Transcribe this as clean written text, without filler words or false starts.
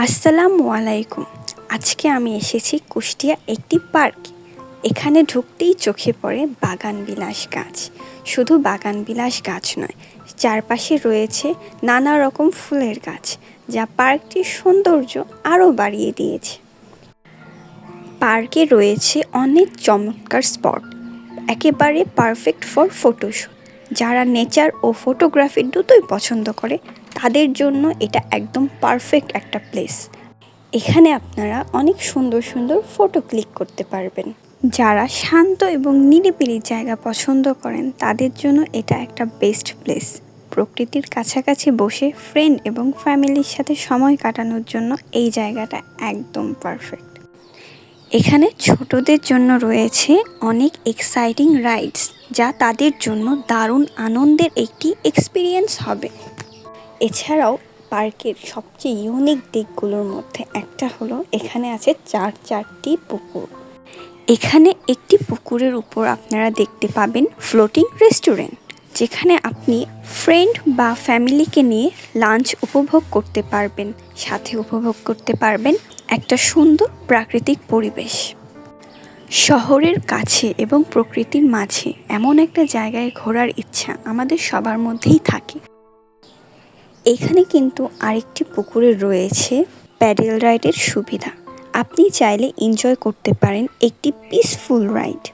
আসসালামু আলাইকুম। আজকে আমি এসেছি কুষ্টিয়া একটি পার্ক। এখানে ঢুকতেই চোখে পড়ে বাগানবিলাস গাছ। শুধু বাগানবিলাস গাছ নয়, চারপাশে রয়েছে নানা রকম ফুলের গাছ, যা পার্কটির সৌন্দর্য আরও বাড়িয়ে দিয়েছে। পার্কে রয়েছে অনেক চমৎকার স্পট, একেবারে পারফেক্ট ফর ফটোশ্যুট। যারা নেচার ও ফটোগ্রাফি দুটোই পছন্দ করে তাদের জন্য এটা একদম পারফেক্ট একটা প্লেস। এখানে আপনারা অনেক সুন্দর সুন্দর ফটো ক্লিক করতে পারবেন। যারা শান্ত এবং নিরিবিলি জায়গা পছন্দ করেন তাদের জন্য এটা একটা বেস্ট প্লেস। প্রকৃতির কাছাকাছি বসে ফ্রেন্ড এবং ফ্যামিলির সাথে সময় কাটানোর জন্য এই জায়গাটা একদম পারফেক্ট। এখানে ছোটদের জন্য রয়েছে অনেক এক্সাইটিং রাইডস, যা তাদের জন্য দারুণ আনন্দের একটি এক্সপিরিয়েন্স হবে। এছাড়াও পার্কের সবচেয়ে ইউনিক দিকগুলোর মধ্যে একটা হলো এখানে আছে চারটি পুকুর। এখানে একটি পুকুরের উপর আপনারা দেখতে পাবেন ফ্লোটিং রেস্টুরেন্ট, যেখানে আপনি ফ্রেন্ড বা ফ্যামিলিকে নিয়ে লাঞ্চ উপভোগ করতে পারবেন, সাথে উপভোগ করতে পারবেন একটা সুন্দর প্রাকৃতিক পরিবেশ। শহরের কাছে এবং প্রকৃতির মাঝে এমন একটা জায়গায় ঘোরার ইচ্ছা আমাদের সবার মধ্যেই থাকে। এখানে কিন্তু আরেকটি পুকুরে রয়েছে প্যাডেল রাইডের সুবিধা। আপনি চাইলে এনজয় করতে পারেন একটি পিসফুল রাইড।